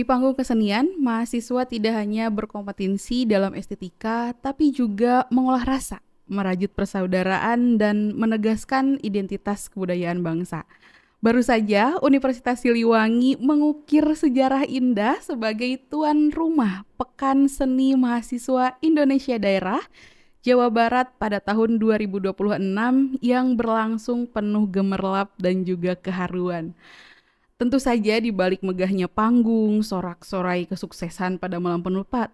Di panggung kesenian, mahasiswa tidak hanya berkompetensi dalam estetika, tapi juga mengolah rasa, merajut persaudaraan, dan menegaskan identitas kebudayaan bangsa. Baru saja, Universitas Siliwangi mengukir sejarah indah sebagai tuan rumah Pekan Seni Mahasiswa Indonesia Daerah Jawa Barat pada tahun 2026 yang berlangsung penuh gemerlap dan juga keharuan. Tentu saja di balik megahnya panggung, sorak-sorai kesuksesan pada malam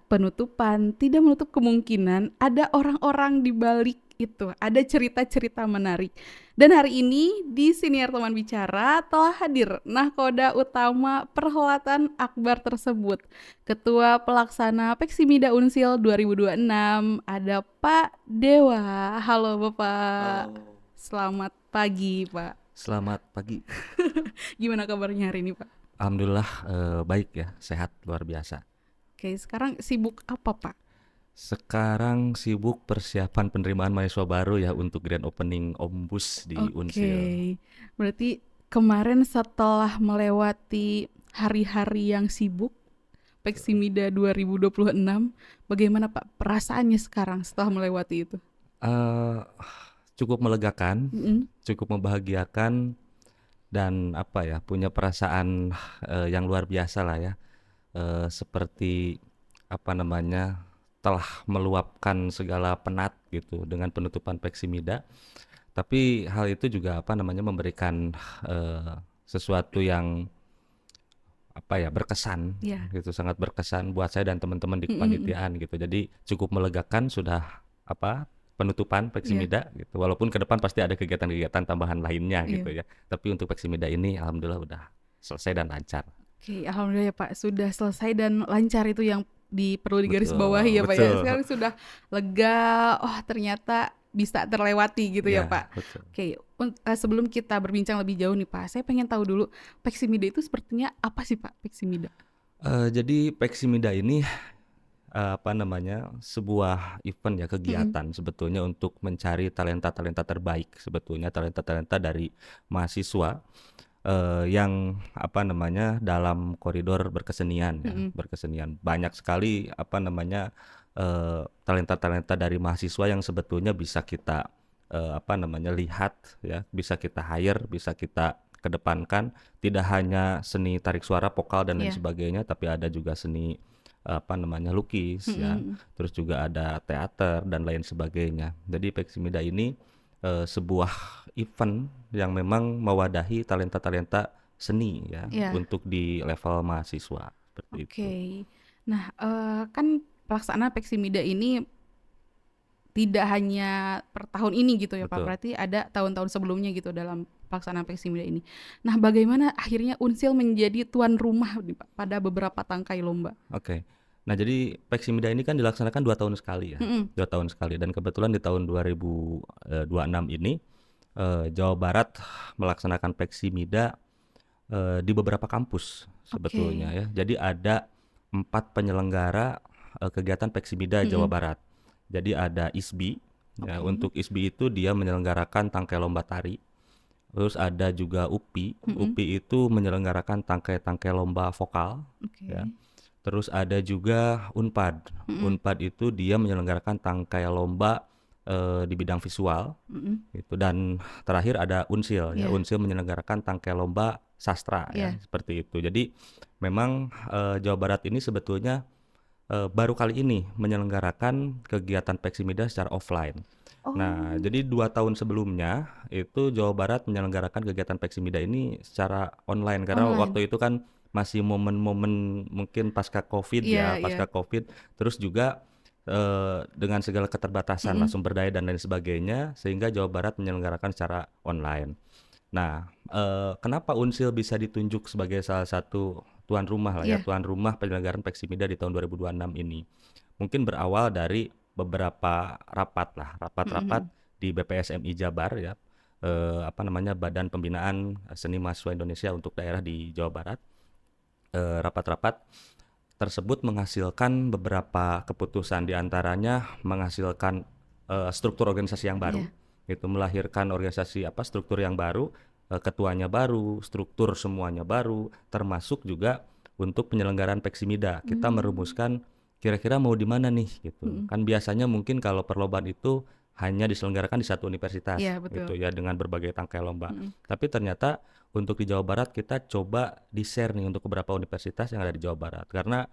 penutupan tidak menutup kemungkinan ada orang-orang di balik itu, ada cerita-cerita menarik. Dan hari ini di Siniar Teman Bicara telah hadir nahkoda utama perhelatan akbar tersebut. Ketua Pelaksana Peksimida Unsil 2026 ada Pak Dewa. Halo Bapak. Halo, Selamat pagi, Pak. selamat pagi. Gimana kabarnya hari ini, Pak? Alhamdulillah baik ya, sehat luar biasa. Oke, sekarang sibuk apa, Pak? Sekarang sibuk persiapan penerimaan mahasiswa baru ya untuk grand opening Ombus di Unsil. Oke, berarti kemarin setelah melewati hari-hari yang sibuk, Peksimida 2026, bagaimana Pak perasaannya sekarang setelah melewati itu? Eh, Cukup melegakan, Mm-mm. cukup membahagiakan dan apa ya, punya perasaan yang luar biasa lah ya. Seperti apa namanya, telah meluapkan segala penat gitu dengan penutupan Peksimida. Tapi hal itu juga apa namanya memberikan sesuatu yang apa ya berkesan Ya. gitu, sangat berkesan buat saya dan teman-teman di Mm-mm. kepanitiaan gitu. Jadi cukup melegakan sudah apa penutupan Ya, Peksimida gitu. Walaupun ke depan pasti ada kegiatan-kegiatan tambahan lainnya iya. gitu ya. Tapi untuk Peksimida ini alhamdulillah udah selesai dan lancar. Oke, alhamdulillah ya Pak, sudah selesai dan lancar itu yang perlu digarisbawahi Betul, ya Pak ya. betul. Sekarang sudah lega, oh ternyata bisa terlewati gitu ya Ya, Pak. betul. Oke, sebelum kita berbincang lebih jauh nih Pak, saya pengen tahu dulu Peksimida itu sepertinya apa sih Pak Peksimida? Jadi Peksimida ini apa namanya sebuah event ya Mm-mm. kegiatan sebetulnya untuk mencari talenta-talenta terbaik sebetulnya talenta-talenta dari mahasiswa yang apa namanya dalam koridor berkesenian ya Mm-mm. berkesenian banyak sekali apa namanya talenta-talenta dari mahasiswa yang sebetulnya bisa kita apa namanya lihat ya bisa kita hire bisa kita kedepankan tidak hanya seni tarik suara vokal dan lain Iya. sebagainya tapi ada juga seni apa namanya lukis ya Mm-mm. terus juga ada teater dan lain sebagainya jadi Peksimida ini sebuah event yang memang mewadahi talenta-talenta seni ya Iya. untuk di level mahasiswa seperti itu. Oke. Nah, kan pelaksanaan Peksimida ini tidak hanya per tahun ini gitu ya Pak, Betul. berarti ada tahun-tahun sebelumnya gitu dalam pelaksanaan Peksimida ini. Nah, bagaimana akhirnya Unsil menjadi tuan rumah nih Pak pada beberapa tangkai lomba? Oke. Nah, jadi Peksimida ini kan dilaksanakan 2 tahun sekali ya. Mm-mm. 2 tahun sekali dan kebetulan di tahun 2026 ini Jawa Barat melaksanakan Peksimida di beberapa kampus sebetulnya Oke. ya. Jadi ada 4 penyelenggara kegiatan Peksimida Jawa Mm-mm. Barat. Jadi ada ISBI. Ya, Oke. untuk ISBI itu dia menyelenggarakan tangkai lomba tari. Terus ada juga UPI. Mm-mm. UPI itu menyelenggarakan tangkai-tangkai lomba vokal. Ya. Oke. Terus ada juga Unpad. Mm-mm. Unpad itu dia menyelenggarakan tangkai lomba di bidang visual Mm-mm. gitu dan terakhir ada Unsil ya Iya. Unsil menyelenggarakan tangkai lomba sastra ya Iya. seperti itu jadi memang Jawa Barat ini sebetulnya baru kali ini menyelenggarakan kegiatan Peksimida secara offline. Nah Oh, jadi 2 tahun sebelumnya itu Jawa Barat menyelenggarakan kegiatan Peksimida ini secara online karena online. waktu itu kan masih momen-momen mungkin pasca COVID ya Iya, iya. pasca COVID terus juga dengan segala keterbatasan lah Mm-mm. sumber daya dan lain sebagainya sehingga Jawa Barat menyelenggarakan secara online. Nah, kenapa Unsil bisa ditunjuk sebagai salah satu tuan rumah lah ya, Iya. tuan rumah penyelenggaraan Peksimida di tahun 2026 ini? Mungkin berawal dari beberapa rapat lah, rapat-rapat Mm-mm. di BPSMI Jabar ya, apa namanya Badan Pembinaan Seni Mahasiswa Indonesia untuk daerah di Jawa Barat. Rapat-rapat tersebut menghasilkan beberapa keputusan diantaranya menghasilkan struktur organisasi yang baru Iya. itu melahirkan organisasi apa struktur yang baru ketuanya baru struktur semuanya baru termasuk juga untuk penyelenggaraan Peksimida. Kita Mmm. merumuskan kira-kira mau di mana nih gitu. Mhm. Kan biasanya mungkin kalau perlombaan itu hanya diselenggarakan di satu universitas Iya, betul. gitu ya dengan berbagai tangkai lomba. Mhm. Tapi ternyata untuk di Jawa Barat kita coba di-share nih untuk beberapa universitas yang ada di Jawa Barat. Karena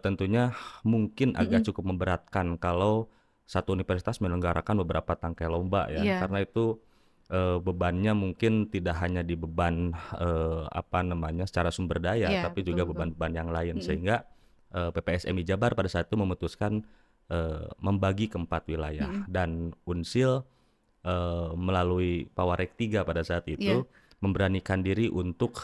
tentunya mungkin agak Mhm. cukup memberatkan kalau satu universitas menyelenggarakan beberapa tangkai lomba ya. Iya. Karena itu bebannya mungkin tidak hanya di beban apa namanya secara sumber daya, Iya, tapi betul juga betul. beban-beban yang lain Mhm. sehingga PPSMI Jabar pada saat itu memutuskan membagi ke 4 wilayah Mhm. dan Unsil melalui Pawarek 3 pada saat Iya. itu memberanikan diri untuk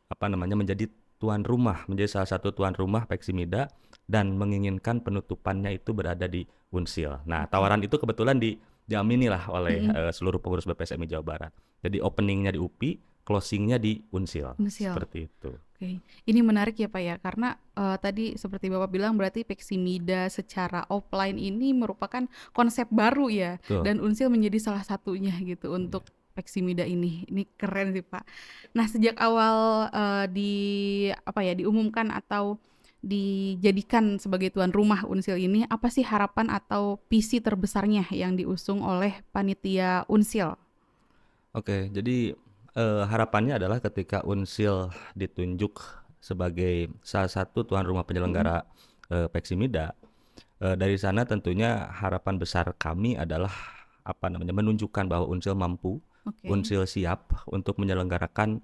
apa namanya menjadi tuan rumah, menjadi salah satu tuan rumah Peksimida dan menginginkan penutupannya itu berada di Unsil. Nah, Oke. tawaran itu kebetulan diamini lah oleh Mhm. seluruh pengurus BPSMI Jawa Barat. Jadi openingnya di UPI, closingnya di Unsil, Inisial. seperti itu. Oke. Ini menarik ya, Pak, ya, karena, tadi seperti Bapak bilang berarti Peksimida secara offline ini merupakan konsep baru ya, Betul. dan Unsil menjadi salah satunya gitu Iya. untuk Peksimida ini. Ini keren sih, Pak. Nah, sejak awal, apa ya, diumumkan atau dijadikan sebagai tuan rumah Unsil ini, apa sih harapan atau visi terbesarnya yang diusung oleh panitia Unsil? Oke, jadi harapannya adalah ketika Unsil ditunjuk sebagai salah satu tuan rumah Mhm. penyelenggara Peksimida, dari sana tentunya harapan besar kami adalah apa namanya menunjukkan bahwa Unsil mampu, Oke. Unsil siap untuk menyelenggarakan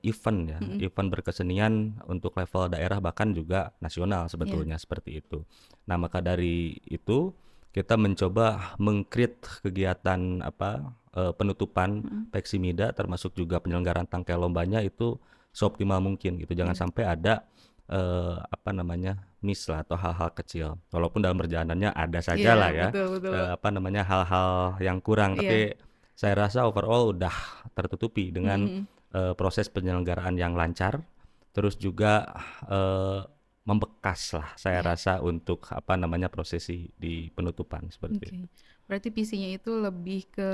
event ya, Mhm. event berkesenian untuk level daerah bahkan juga nasional Iya. sebetulnya seperti itu. Nah, maka dari itu kita mencoba meng-create kegiatan apa penutupan Mhm. Peksimida termasuk juga penyelenggaraan tangkai lombanya itu seoptimal mungkin gitu. Jangan Iya. sampai ada apa namanya miss lah atau hal-hal kecil. Walaupun dalam perjalanannya ada saja lah Iya, ya betul betul. apa namanya hal-hal yang kurang. Iya. Tapi saya rasa overall udah tertutupi Mhm dengan mhm. proses penyelenggaraan yang lancar. Terus juga eh, membekas lah saya Iya. rasa untuk apa namanya prosesi di penutupan seperti itu. Oke. Berarti visinya itu lebih ke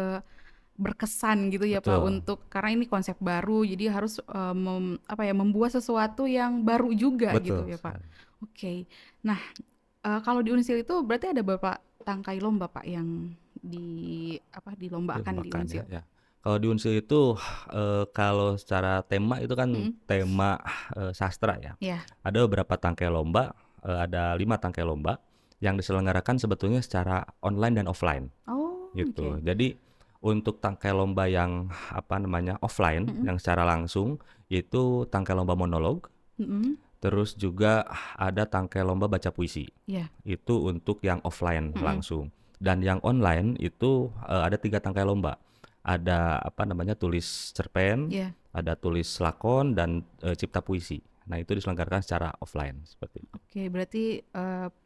berkesan gitu ya, Pak, Betul, untuk karena ini konsep baru jadi harus, apa ya, membuat sesuatu yang baru juga gitu betul ya, Pak. sekali. Oke. Nah, kalau di Unsil itu berarti ada berapa tangkai lomba, Pak, yang apa, dilombakan di Dilombakan ya, Unsil? ya. Kalau di Unsil itu kalau secara tema itu kan Mhm. tema sastra ya. Iya. Ada beberapa tangkai lomba, ada 5 tangkai lomba yang diselenggarakan sebetulnya secara online dan offline Oh, gitu. oke. Jadi untuk tangkai lomba yang apa namanya offline Mhm. yang secara langsung itu tangkai lomba monolog, Mhm. terus juga ada tangkai lomba baca puisi. Iya. Itu untuk yang offline Mhm. langsung. Dan yang online itu ada 3 tangkai lomba. Ada apa namanya tulis cerpen, Iya. ada tulis lakon dan cipta puisi. Nah, itu diselenggarakan secara offline seperti itu. Oke, berarti,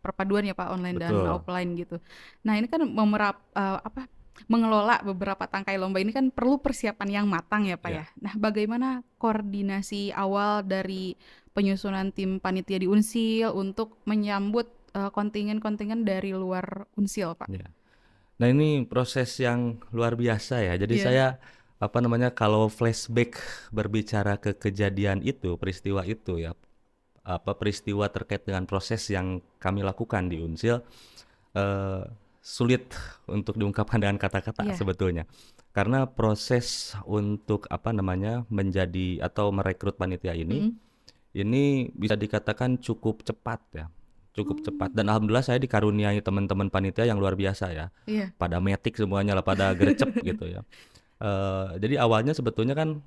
perpaduan ya, Pak, online dan Betul. offline gitu. Nah, ini kan apa, mengelola beberapa tangkai lomba ini kan perlu persiapan yang matang ya, Pak, Ya. ya. Nah, bagaimana koordinasi awal dari penyusunan tim panitia di Unsil untuk menyambut, kontingen-kontingen dari luar Unsil, Pak? Ya. Nah, ini proses yang luar biasa ya. Jadi Iya. saya apa namanya kalau flashback berbicara ke kejadian itu, peristiwa itu ya, apa peristiwa terkait dengan proses yang kami lakukan di Unsil eh, sulit untuk diungkapkan dengan kata-kata Iya. sebetulnya. Karena proses untuk apa namanya menjadi atau merekrut panitia Mhm. ini bisa dikatakan cukup cepat ya. Cukup cepat Oh, dan alhamdulillah saya dikaruniai teman-teman panitia yang luar biasa ya. iya. Pada metik semuanya lah, pada gercep gitu ya. Jadi awalnya sebetulnya kan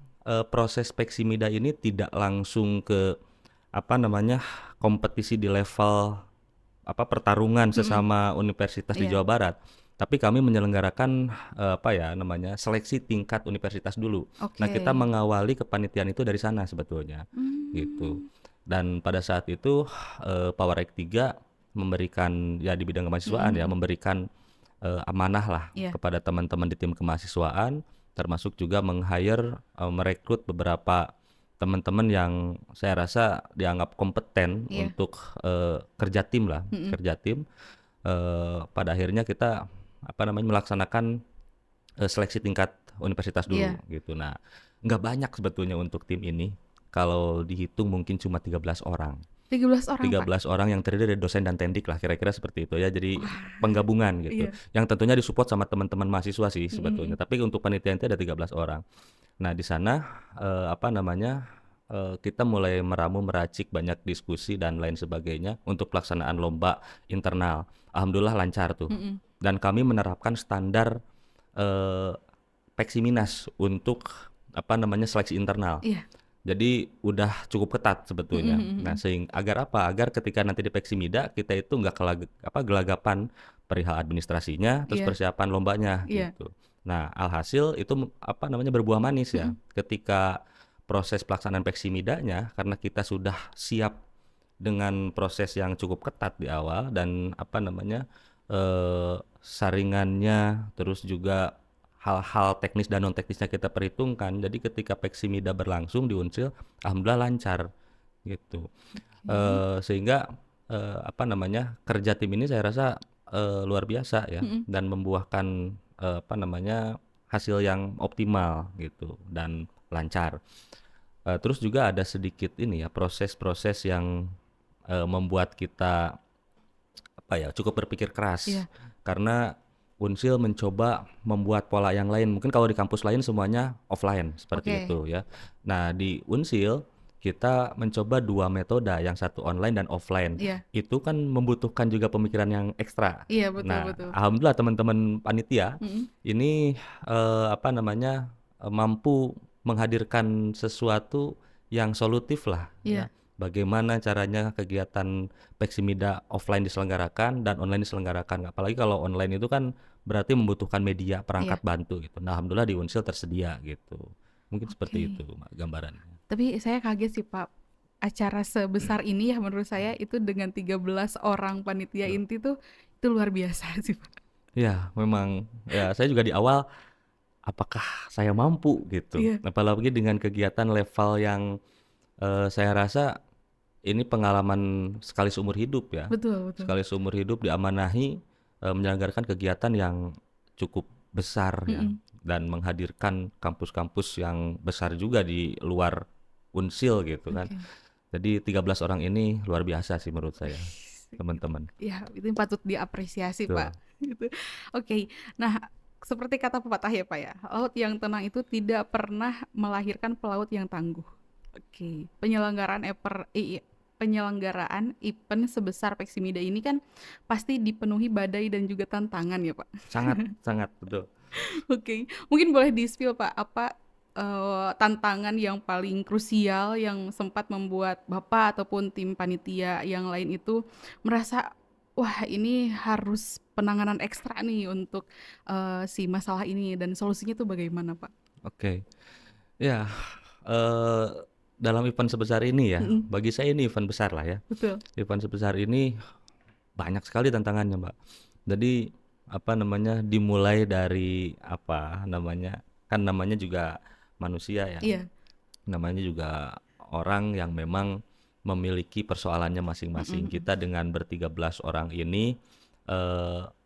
proses Peksimida ini tidak langsung ke apa namanya kompetisi di level apa pertarungan Mhm. sesama universitas di Iya. Jawa Barat. Tapi kami menyelenggarakan apa ya namanya seleksi tingkat universitas dulu. Nah, kita Oke. mengawali kepanitiaan itu dari sana sebetulnya gitu. Mmm. Dan pada saat itu Pawarek 3 memberikan ya di bidang Mhm kemahasiswaan ya mhm. memberikan amanah lah Iya. kepada teman-teman di tim kemahasiswaan termasuk juga meng-hire merekrut beberapa teman-teman yang saya rasa dianggap kompeten Iya. untuk kerja tim lah, Mhm. kerja tim. Pada akhirnya kita apa namanya melaksanakan seleksi tingkat universitas dulu Iya. gitu. Nah, nggak banyak sebetulnya untuk tim ini kalau dihitung mungkin cuma 13 orang. 13 orang, Pak? 13 orang yang terdiri dari dosen dan tendik lah, kira-kira seperti itu ya. Jadi Wah, penggabungan gitu. iya. Yang tentunya disupport sama teman-teman mahasiswa sih Mhm sebetulnya. mhm. Tapi untuk panitia inti ada 13 orang. Nah, di sana apa namanya? Kita mulai meracik banyak diskusi dan lain sebagainya untuk pelaksanaan lomba internal. Alhamdulillah lancar tuh. Mhm. Dan kami menerapkan standar eh, Peksiminas untuk apa namanya seleksi internal. Iya. Jadi udah cukup ketat Mhm sebetulnya. mhm Nah, mhm. agar apa? Agar ketika nanti di Peksimida kita itu nggak gelagapan perihal administrasinya, terus Iya persiapan lombanya iya. gitu. Nah, alhasil itu apa namanya berbuah manis ya. Mhm. Ketika proses pelaksanaan Peksimidanya, karena kita sudah siap dengan proses yang cukup ketat di awal dan apa namanya saringannya, terus juga hal-hal teknis dan non teknisnya kita perhitungkan. Jadi ketika Peksimida berlangsung di Unsil, alhamdulillah lancar gitu. Oke. Sehingga apa namanya kerja tim ini saya rasa luar biasa ya Mhm. dan membuahkan apa namanya hasil yang optimal gitu dan lancar. Terus juga ada sedikit ini ya proses-proses yang membuat kita apa ya cukup berpikir keras Iya. karena Unsil mencoba membuat pola yang lain. Mungkin kalau di kampus lain semuanya offline seperti Oke. itu ya. Nah, di Unsil kita mencoba dua metode, yang satu online dan offline. Iya. Itu kan membutuhkan juga pemikiran yang ekstra. Iya, betul Nah, betul. alhamdulillah teman-teman panitia Mhm. ini apa namanya mampu menghadirkan sesuatu yang solutif lah ya. Iya. Bagaimana caranya kegiatan Peksimida offline diselenggarakan dan online diselenggarakan. Apalagi kalau online itu kan berarti membutuhkan media perangkat Iya. bantu gitu. Nah, alhamdulillah di Unsil tersedia gitu. Mungkin seperti Oke. itu gambarannya. Tapi saya kaget sih, Pak. Acara sebesar ini ya menurut saya itu dengan 13 orang panitia Tuh. inti tuh itu luar biasa sih, Pak. Ya, memang ya saya juga di awal apakah saya mampu gitu. Iya. Apalagi dengan kegiatan level yang saya rasa ini pengalaman sekali seumur hidup ya. Betul betul. Sekali seumur hidup diamanahi menyelenggarakan kegiatan yang cukup besar ya Mhm. dan menghadirkan kampus-kampus yang besar juga di luar Unsil gitu kan. Oke. Jadi 13 orang ini luar biasa sih menurut saya, Wih, itu teman-teman. ya itu yang patut diapresiasi, Pak. Betul. Gitu. Oke. Nah, seperti kata pepatah ya, Pak ya, laut yang tenang itu tidak pernah melahirkan pelaut yang tangguh. Oke. Penyelenggaraan event sebesar Peksimida ini kan pasti dipenuhi badai dan juga tantangan ya, Pak. Sangat sangat betul. Oke. Mungkin boleh di-spill, Pak, apa tantangan yang paling krusial yang sempat membuat Bapak ataupun tim panitia yang lain itu merasa, "Wah, ini harus penanganan ekstra nih untuk, si masalah ini," dan solusinya tuh bagaimana, Pak? Oke. Ya, eee, dalam event sebesar ini ya, Mhm, bagi saya ini event besar lah ya. betul. Event sebesar ini banyak sekali tantangannya, Mbak. Jadi, apa namanya, dimulai dari apa namanya, kan namanya juga manusia ya, Iya. namanya juga orang yang memang memiliki persoalannya Mhm masing-masing. mhm. Kita dengan ber-13 orang ini,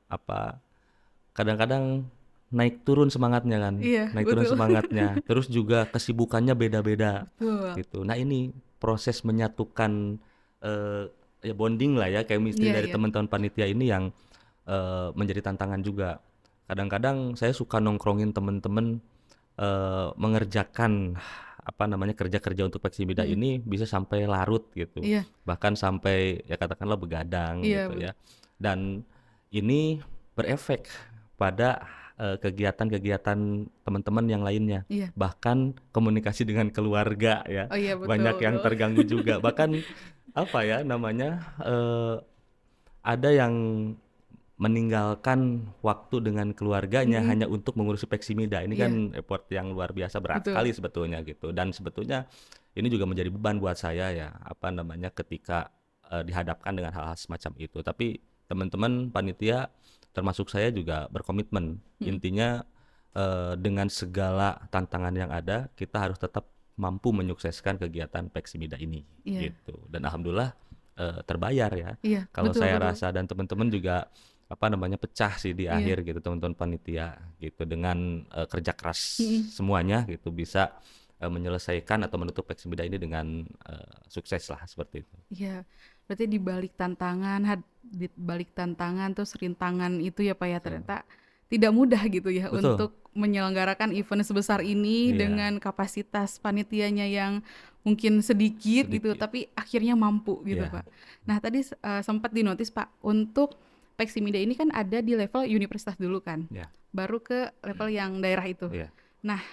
apa, kadang-kadang naik turun semangatnya kan, Iya, naik turun betul. semangatnya, terus juga kesibukannya beda-beda, Betul. gitu. Nah ini proses menyatukan, eee, ya bonding lah ya, chemistry Iya dari iya. teman-teman panitia ini yang, menjadi tantangan juga. Kadang-kadang saya suka nongkrongin temen-temen, mengerjakan, apa namanya, kerja-kerja untuk Peksimida Mhm. ini bisa sampai larut gitu, Iya bahkan sampai ya katakanlah begadang iya, gitu ya. Dan ini berefek pada, kegiatan-kegiatan teman-teman yang lainnya, iya. bahkan komunikasi dengan keluarga ya, Oh iya, banyak betul yang betul. terganggu juga. Bahkan, apa ya namanya, ada yang meninggalkan waktu dengan keluarganya Mhm, hanya untuk mengurusi Peksimida. Ini kan iya, effort yang luar biasa, berat betul. sekali sebetulnya gitu. Dan sebetulnya ini juga menjadi beban buat saya ya, apa namanya, ketika, dihadapkan dengan hal-hal semacam itu. Tapi teman-teman panitia termasuk saya juga berkomitmen. Mhm, Intinya, dengan segala tantangan yang ada, kita harus tetap mampu menyukseskan kegiatan Peksimida ini, iya gitu. Dan alhamdulillah, terbayar ya. iya, Kalau betul saya betul. rasa dan teman-teman juga apa namanya pecah sih di Iya, akhir gitu teman-teman panitia gitu dengan kerja keras mhm, semuanya gitu bisa menyelesaikan atau menutup Peksmida ini dengan sukses lah seperti itu. Iya, berarti di balik tantangan terus rintangan itu ya Pak ya, Betul. ternyata tidak mudah gitu ya Betul. untuk menyelenggarakan event sebesar ini Iya, dengan kapasitas panitianya yang mungkin sedikit gitu, sedikit. tapi akhirnya mampu gitu Iya, Pak. Nah tadi sempat dinotis Pak, untuk Peksimida ini kan ada di level universitas dulu kan, iya, baru ke level yang daerah itu. iya, Nah,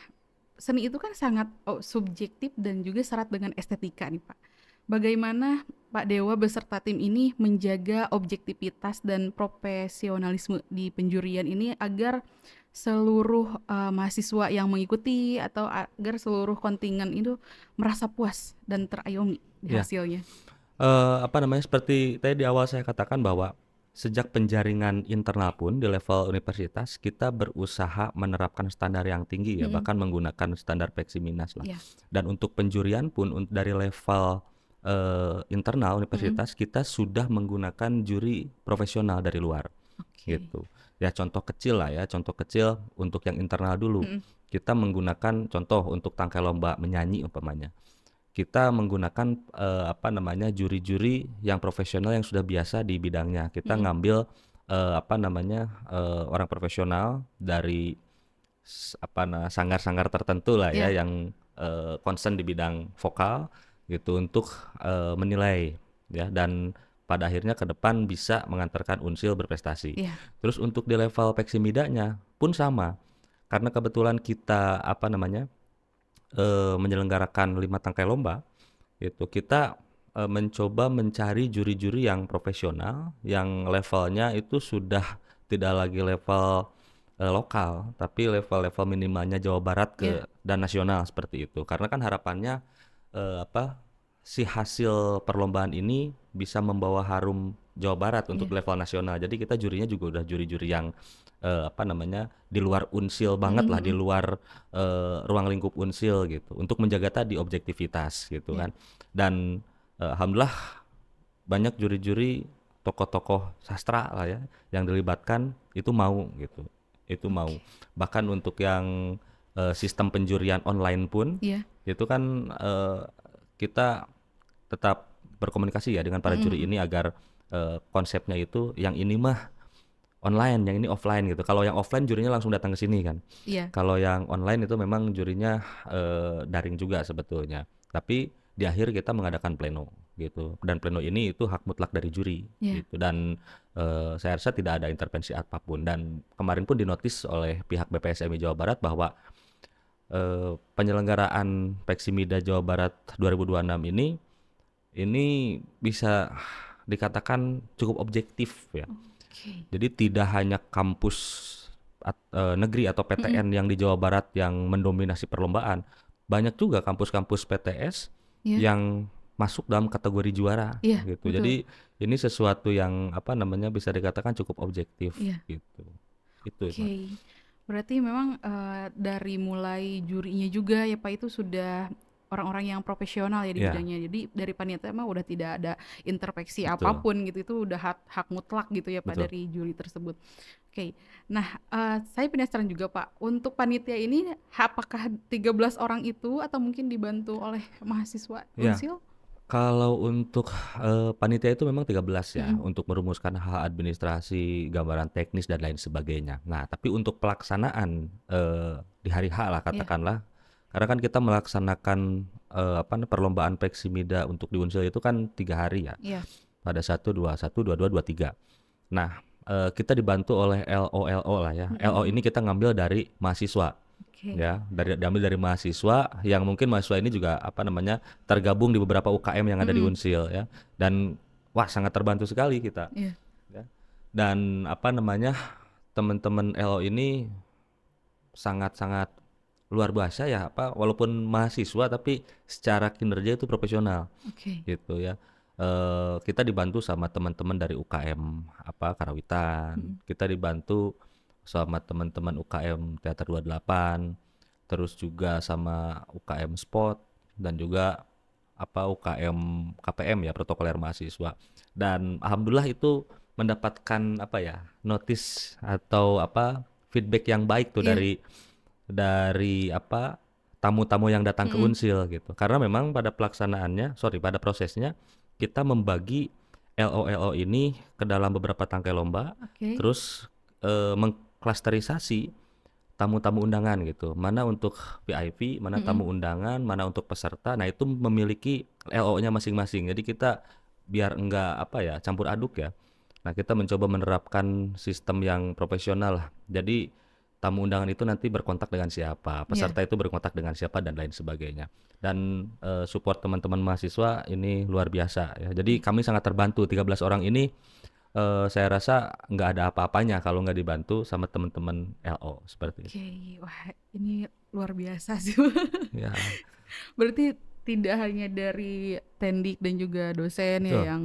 seni itu kan sangat subjektif dan juga syarat dengan estetika nih Pak. Bagaimana Pak Dewa beserta tim ini menjaga objektivitas dan profesionalisme di penjurian ini agar seluruh mahasiswa yang mengikuti atau agar seluruh kontingen itu merasa puas dan terayomi di iya. hasilnya. Apa namanya, seperti tadi di awal saya katakan bahwa sejak penjaringan internal pun di level universitas, kita berusaha menerapkan standar yang tinggi ya, Mm-mm. bahkan menggunakan standar Peksiminas lah. Ya. Dan untuk penjurian pun dari level internal Mm-mm. universitas, kita sudah menggunakan juri profesional dari luar Oke. gitu. Ya contoh kecil lah ya, contoh kecil untuk yang internal dulu. Mm-mm. Kita menggunakan contoh untuk tangkai lomba menyanyi umpamanya. Kita menggunakan apa namanya, juri-juri yang profesional yang sudah biasa di bidangnya. Kita Mm-mm. ngambil apa namanya, orang profesional dari sanggar-sanggar tertentu lah ya Ya. yang concern di bidang vokal gitu untuk menilai ya, dan pada akhirnya ke depan bisa mengantarkan Unsil berprestasi. Ya. Terus untuk di level Peksimidanya pun sama. Karena kebetulan kita apa namanya, menyelenggarakan 5 tangkai lomba gitu. Kita mencoba mencari juri-juri yang profesional, yang levelnya itu sudah tidak lagi level lokal, tapi level-level minimalnya Jawa Barat Ya. dan nasional seperti itu. Karena kan harapannya apa, si hasil perlombaan ini bisa membawa harum Jawa Barat untuk Ya. level nasional. Jadi kita jurinya juga udah juri-juri yang apa namanya, di luar Unsil banget lah, di Mm-mm. luar ruang lingkup Unsil gitu, untuk menjaga tadi objektivitas gitu Ya. kan. Dan alhamdulillah banyak juri-juri tokoh-tokoh sastra lah ya yang dilibatkan itu mau gitu, itu mau. Oke. Bahkan untuk yang sistem penjurian online pun Ya. itu kan kita tetap berkomunikasi ya dengan para juri Mm-mm. ini agar konsepnya itu yang ini mah online, yang ini offline gitu. Kalau yang offline jurinya langsung datang ke sini kan. Iya. Kalau yang online itu memang jurinya daring juga sebetulnya. Tapi di akhir kita mengadakan pleno gitu. Dan pleno ini itu hak mutlak dari juri Iya. gitu. Dan saya rasa tidak ada intervensi apapun. Dan kemarin pun dinotis oleh pihak BPSMI Jawa Barat bahwa penyelenggaraan Peksimida Jawa Barat 2026 ini bisa dikatakan cukup objektif ya. Oke. Jadi tidak hanya kampus negeri atau Mm-mm. PTN yang di Jawa Barat yang mendominasi perlombaan, banyak juga kampus-kampus PTS Ya. yang masuk dalam kategori juara Iya, gitu. betul. Jadi ini sesuatu yang apa namanya, bisa dikatakan cukup objektif Iya. gitu. Itu Mas. Oke. Berarti memang dari mulai jurinya juga ya Pak itu sudah orang-orang yang profesional ya di Iya, bidangnya. Jadi dari panitia mah udah tidak ada intervensi betul, apapun gitu. Itu udah hak hak mutlak gitu ya Pak betul. dari juri tersebut. Oke. Nah, saya penasaran juga Pak, untuk panitia ini apakah 13 orang itu atau mungkin dibantu oleh mahasiswa Ya, Unsil? kalau untuk panitia itu memang 13 ya, Mm-mm. untuk merumuskan hal administrasi, gambaran teknis dan lain sebagainya. Nah, tapi untuk pelaksanaan di hari H lah Iya, katakanlah, karena kan kita melaksanakan perlombaan Peksimida untuk di Unsil itu kan 3 hari ya, iya. pada 1, 21, 22, 23. Nah, kita dibantu oleh LO lah ya. LO Mm-mm. ini kita ngambil dari mahasiswa Oke. ya, diambil dari mahasiswa yang mungkin mahasiswa ini juga apa namanya, tergabung di beberapa UKM yang ada di Mm-mm. Unsil ya. Dan wah, sangat terbantu sekali kita Iya. ya. Dan apa namanya, teman-teman LO ini sangat-sangat luar biasa ya, apa, walaupun mahasiswa tapi secara kinerja itu profesional Oke. gitu ya. Kita dibantu sama teman-teman dari UKM apa, Karawitan, Mm-mm. kita dibantu sama teman-teman UKM Teater 28, terus juga sama UKM Sport, dan juga apa, UKM KPM ya, protokoler mahasiswa. Dan alhamdulillah itu mendapatkan apa ya, notice atau apa, feedback yang baik tuh Iya. dari apa, tamu-tamu yang datang ke Mhm. Unsil gitu. Karena memang pada prosesnya kita membagi LO-LO ini ke dalam beberapa tangkai lomba, Oke. terus mengklasterisasi tamu-tamu undangan gitu. Mana untuk VIP, mana Mhm. tamu undangan, mana untuk peserta. Nah, itu memiliki LO-nya masing-masing. Jadi kita biar enggak campur aduk ya. Nah, kita mencoba menerapkan sistem yang profesional lah. Jadi tamu undangan itu nanti berkontak dengan siapa, Iya. peserta itu berkontak dengan siapa dan lain sebagainya. Dan support teman-teman mahasiswa ini luar biasa ya. Jadi kami sangat terbantu 13 orang ini. Saya rasa nggak ada apa-apanya kalau nggak dibantu sama teman-teman LO seperti itu. Oke. Wah, ini luar biasa sih. Ya, Berarti tidak hanya dari Tendik dan juga dosen ya betul. yang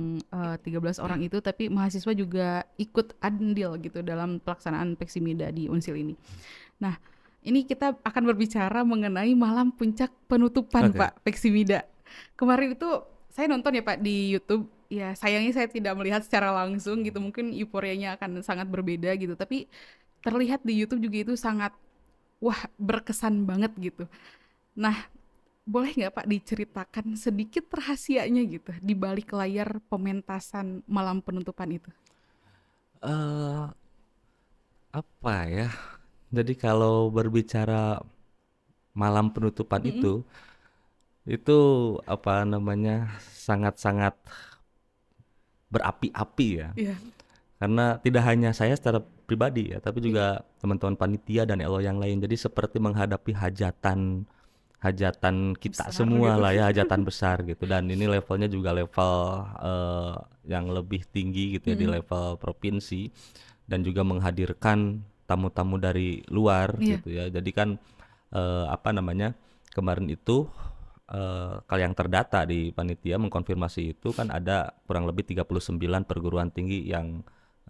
13 orang itu, tapi mahasiswa juga ikut andil gitu dalam pelaksanaan Peksimida di Unsil ini. Nah, ini kita akan berbicara mengenai malam puncak penutupan Oke. Pak Peksimida. Kemarin itu saya nonton ya Pak di YouTube. Ya sayangnya saya tidak melihat secara langsung gitu. Mungkin euforianya akan sangat berbeda gitu. Tapi terlihat di YouTube juga itu sangat wah berkesan banget gitu. Nah, boleh nggak Pak diceritakan sedikit rahasianya gitu di balik layar pementasan malam penutupan itu? eh Apa ya? Jadi kalau berbicara malam penutupan Mm-mm. itu sangat-sangat berapi-api ya. Iya, Karena tidak hanya saya secara pribadi ya, tapi iya. juga teman-teman panitia dan LO yang lain. Jadi seperti menghadapi hajatan hajatan kita Besar semua gitu. lah ya, hajatan besar gitu. Dan ini levelnya juga level yang lebih tinggi gitu ya, di Mm-mm. level provinsi, dan juga menghadirkan tamu-tamu dari luar Iya, gitu ya. Jadi kan kemarin itu kalau yang terdata di panitia mengkonfirmasi itu kan ada kurang lebih 39 perguruan tinggi yang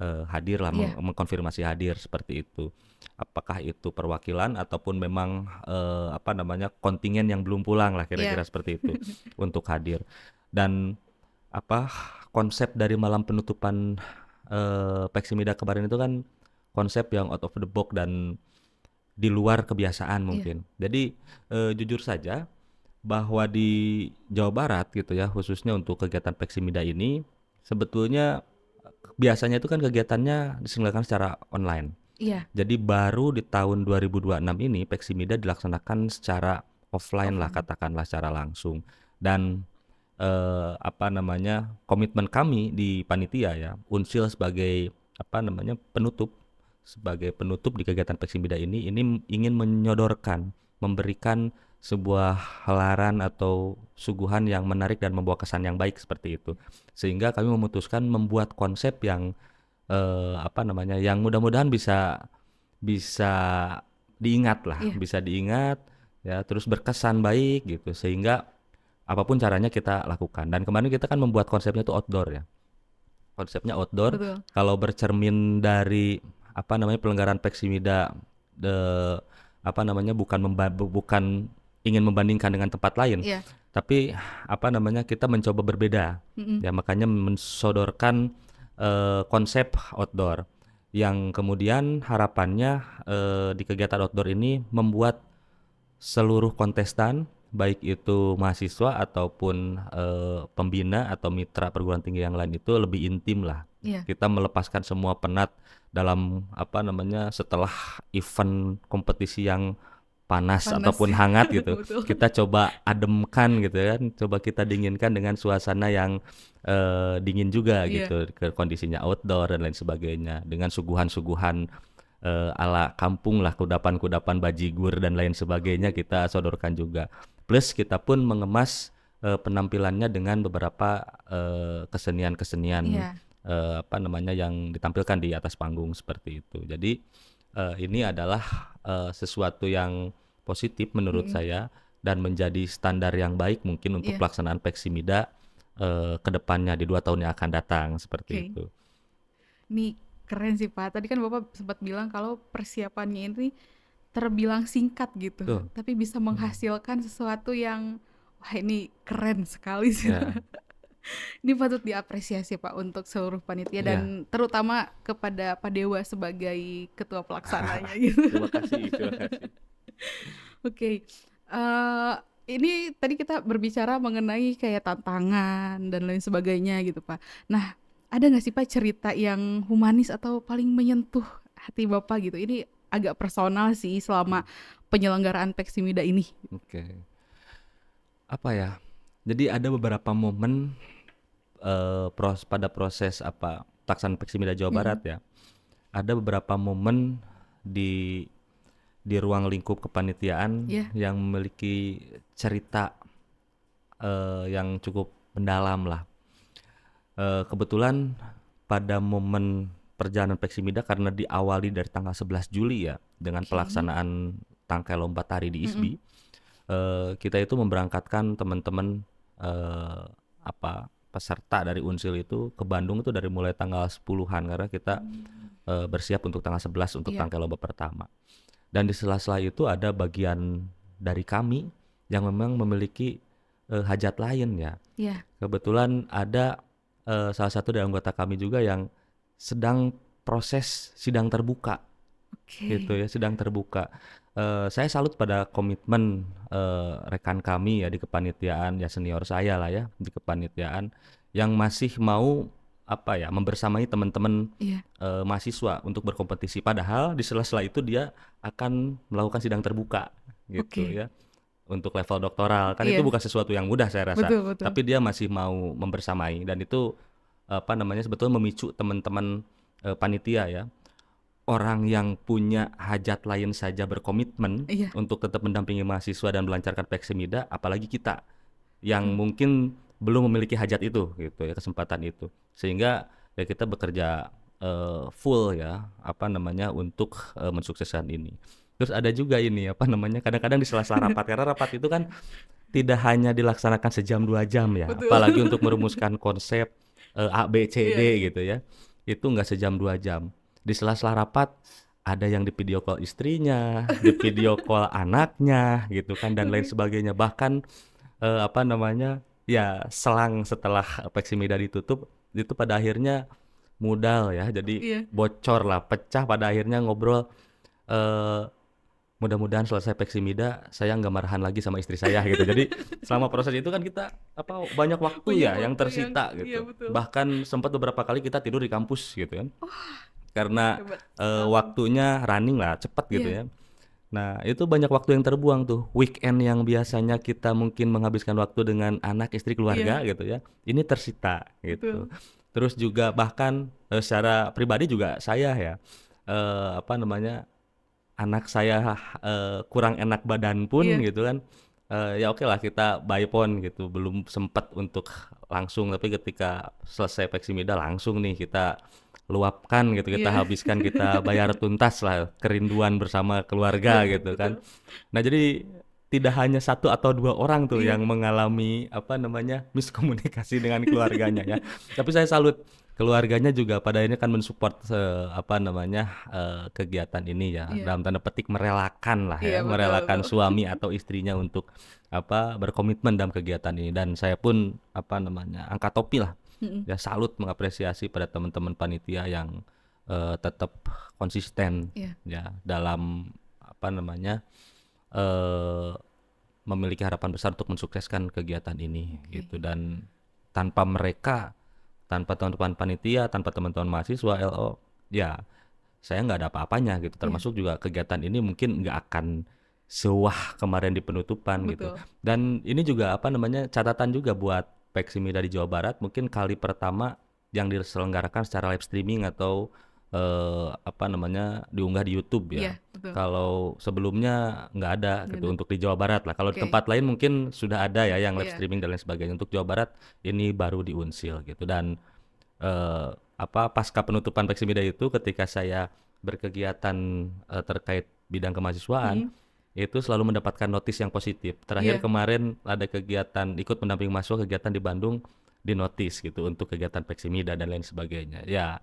hadir lah, iya, mengkonfirmasi hadir seperti itu. Apakah itu perwakilan ataupun memang kontingen yang belum pulang lah, iya. kira-kira seperti itu untuk hadir. Dan apa konsep dari malam penutupan Peksimida kemarin itu kan konsep yang out of the box dan di luar kebiasaan Iya, mungkin. Jadi jujur saja bahwa di Jawa Barat gitu ya, khususnya untuk kegiatan Peksimida ini sebetulnya biasanya itu kan kegiatannya diselenggarakan secara online. iya, Jadi baru di tahun 2026 ini Peksimida dilaksanakan secara offline lah, offline. katakanlah secara langsung. Dan komitmen kami di panitia ya, Unsil sebagai penutup di kegiatan Peksimida ini ingin menyodorkan, memberikan sebuah halaran atau suguhan yang menarik dan membawa kesan yang baik seperti itu. Sehingga kami memutuskan membuat konsep yang yang mudah-mudahan bisa bisa diingat lah, Iya, bisa diingat ya, terus berkesan baik gitu, sehingga apapun caranya kita lakukan. Dan kemarin kita kan membuat konsepnya itu outdoor ya. Konsepnya outdoor, betul. kalau bercermin dari pelenggaraan Peksimida, de bukan ingin membandingkan dengan tempat lain, Iya, tapi kita mencoba berbeda. mm-mm. Ya makanya mensodorkan konsep outdoor yang kemudian harapannya di kegiatan outdoor ini membuat seluruh kontestan, baik itu mahasiswa ataupun pembina atau mitra perguruan tinggi yang lain, itu lebih intim lah. Iya, Kita melepaskan semua penat dalam setelah event kompetisi yang panas panas. ataupun hangat gitu. Betul. Kita coba ademkan gitu kan, coba kita dinginkan dengan suasana yang dingin juga Iya, gitu, ke kondisinya outdoor dan lain sebagainya, dengan suguhan-suguhan ala kampung lah, kudapan-kudapan bajigur dan lain sebagainya kita sodorkan juga. Plus kita pun mengemas penampilannya dengan beberapa kesenian-kesenian iya. yang ditampilkan di atas panggung seperti itu. Jadi ini adalah sesuatu yang positif menurut Mm-mm. saya dan menjadi standar yang baik mungkin untuk Iya, pelaksanaan Peksimida ke depannya di 2 tahun yang akan datang seperti oke. itu. Ini keren sih Pak. Tadi kan Bapak sempat bilang kalau persiapannya ini terbilang singkat gitu, Tuh. tapi bisa menghasilkan sesuatu yang wah ini keren sekali sih. Ya, Ini patut diapresiasi Pak untuk seluruh panitia ya. dan terutama kepada Pak Dewa sebagai ketua pelaksananya gitu. Terima kasih, terima kasih. Oke, Eee, ini tadi kita berbicara mengenai kayak tantangan dan lain sebagainya gitu, Pak. Nah, ada nggak sih, Pak, cerita yang humanis atau paling menyentuh hati Bapak gitu? Ini agak personal sih selama penyelenggaraan Peksimida ini. Oke. Apa ya, jadi ada beberapa momen, pada proses pelaksanaan Peksimida Jawa Barat Mhm. ya, ada beberapa momen di ruang lingkup kepanitiaan Iya, yang memiliki cerita, yang cukup mendalam lah. Kebetulan pada momen perjalanan Peksimida karena diawali dari tanggal 11 Juli ya, dengan oke. pelaksanaan tangkai lomba tari di Mhm. ISBI, kita itu memberangkatkan teman-teman, peserta dari Unsil itu ke Bandung itu dari mulai tanggal 10-an karena kita, Mmm. bersiap untuk tanggal 11 untuk Iya, tangkai lomba pertama. Dan di sela-sela itu ada bagian dari kami yang memang memiliki, hajat lain ya. iya. Kebetulan ada, salah satu dari anggota kami juga yang sedang proses sidang terbuka gitu Oke. ya, sidang terbuka. Saya salut pada komitmen, rekan kami ya di kepanitiaan, ya senior saya lah ya di kepanitiaan, yang masih mau membersamai teman-teman, Iya. mahasiswa untuk berkompetisi. Padahal di sela-sela itu dia akan melakukan sidang terbuka gitu Oke. ya. Untuk level doktoral, kan itu Iya, bukan sesuatu yang mudah saya rasa, betul betul. tapi dia masih mau membersamai dan itu, sebetulnya memicu teman-teman, panitia ya. Orang yang punya hajat lain saja berkomitmen Iya, untuk tetap mendampingi mahasiswa dan melancarkan Peksimida, apalagi kita yang betul. mungkin belum memiliki hajat itu gitu ya, kesempatan itu. Sehingga ya kita bekerja, full ya, untuk, mensukseskan ini. Terus ada juga ini, kadang-kadang di sela-sela rapat, karena rapat itu kan tidak hanya dilaksanakan sejam 2 jam ya, Betul. apalagi untuk merumuskan konsep, A, B, C, Iya. D gitu ya, itu nggak sejam 2 jam. Di sela-sela rapat, ada yang di video call istrinya, di video call anaknya gitu kan, dan lain Oke. sebagainya. Bahkan, ya selang setelah Peksimida ditutup, itu pada akhirnya modal ya, jadi Iya. bocor lah, pecah pada akhirnya ngobrol, eee mudah-mudahan selesai Peksimida saya nggak marahan lagi sama istri saya gitu. Jadi selama proses itu kan kita banyak waktu Punya ya yang waktu yang tersita iya gitu. betul. Bahkan sempat beberapa kali kita tidur di kampus gitu kan. Karena Hebat sekali. waktunya running lah, cepet gitu Iya, ya. Nah, itu banyak waktu yang terbuang tuh. Weekend yang biasanya kita mungkin menghabiskan waktu dengan anak, istri, keluarga iya, gitu ya. Ini tersita gitu. betul. Terus juga bahkan secara pribadi juga saya ya eh, apa namanya anak saya, kurang enak badan pun Iya, gitu kan, ya oke lah kita by phone gitu, belum sempet untuk langsung, tapi ketika selesai Peksimida langsung nih kita luapkan gitu, kita iya. habiskan, kita bayar tuntas lah kerinduan bersama keluarga Betul gitu kan. betul. Nah jadi tidak hanya satu atau dua orang tuh Iya. yang mengalami miskomunikasi dengan keluarganya ya. Tapi saya salut keluarganya juga pada akhirnya kan mensupport kegiatan ini ya Iya. dalam tanda petik merelakan lah Iya, ya, betul merelakan betul. suami atau istrinya untuk berkomitmen dalam kegiatan ini dan saya pun angkat topi lah Mhm. ya salut mengapresiasi pada teman-teman panitia yang tetap konsisten Iya, ya dalam apa namanya eh, memiliki harapan besar untuk mensukseskan kegiatan ini oke. gitu dan tanpa mereka, tanpa teman-teman panitia, tanpa teman-teman mahasiswa LO, ya saya nggak ada apa-apanya gitu. Iya, Termasuk juga kegiatan ini mungkin nggak akan sewah kemarin di penutupan gitu. betul. Dan ini juga catatan juga buat Peksimida di Jawa Barat, mungkin kali pertama yang diselenggarakan secara live streaming atau diunggah di YouTube ya. Iya, betul. Kalau sebelumnya nggak ada Nggak gitu ada. untuk di Jawa Barat lah. Kalau di Oke. tempat lain mungkin sudah ada ya yang live Iya. streaming dan lain sebagainya. Untuk Jawa Barat ini baru di Unsil gitu dan eh, pasca penutupan Peksimida itu ketika saya berkegiatan terkait bidang kemahasiswaan Mhm. itu selalu mendapatkan notis yang positif. Terakhir Iya. kemarin ada kegiatan ikut mendampingi mahasiswa kegiatan di Bandung di notis gitu untuk kegiatan Peksimida dan lain sebagainya. Ya,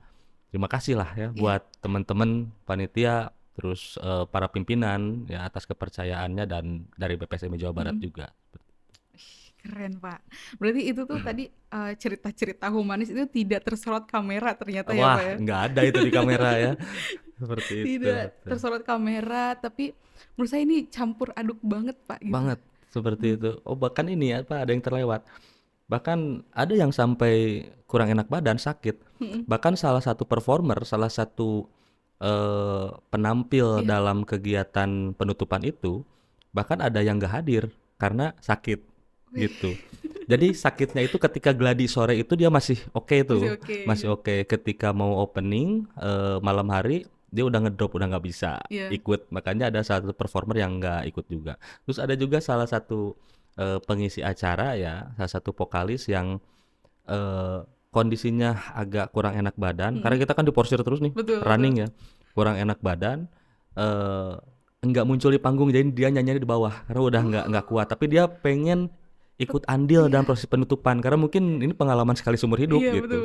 terima kasih lah ya Iya. buat teman-teman panitia terus para pimpinan ya atas kepercayaannya dan dari BPSMI Jawa Barat Mhm. juga. Keren, Pak. Berarti itu tuh tadi, cerita-cerita humanis itu tidak tersorot kamera ternyata ya, Wah, Pak, ya? nggak ada itu di kamera ya. seperti itu, tidak betul. tersorot kamera, tapi menurut saya ini campur aduk banget Pak gitu. Banget, seperti Hmm. itu. Oh, bahkan ini apa, ada yang terlewat. Bahkan ada yang sampai kurang enak badan, sakit. Mm-mm. Bahkan salah satu performer, salah satu penampil Iya. dalam kegiatan penutupan itu, bahkan ada yang nggak hadir karena sakit Wih, gitu. Jadi sakitnya itu ketika gladi sore itu dia masih oke masih tuh, oke masih ya. oke. Ketika mau opening malam hari dia udah ngedrop, udah nggak bisa Iya. ikut. Makanya ada satu performer yang nggak ikut juga. Terus ada juga salah satu pengisi acara ya, salah satu vokalis yang kondisinya agak kurang enak badan, karena Mm-mm. kita kan diporsir terus nih, Betul betul. running ya, kurang enak badan, eee, enggak muncul di panggung, jadi dia nyanyinya di bawah, karena udah nggak kuat, tapi dia pengen ikut andil dalam Iya. proses penutupan, karena mungkin ini pengalaman sekali seumur hidup Iya betul gitu,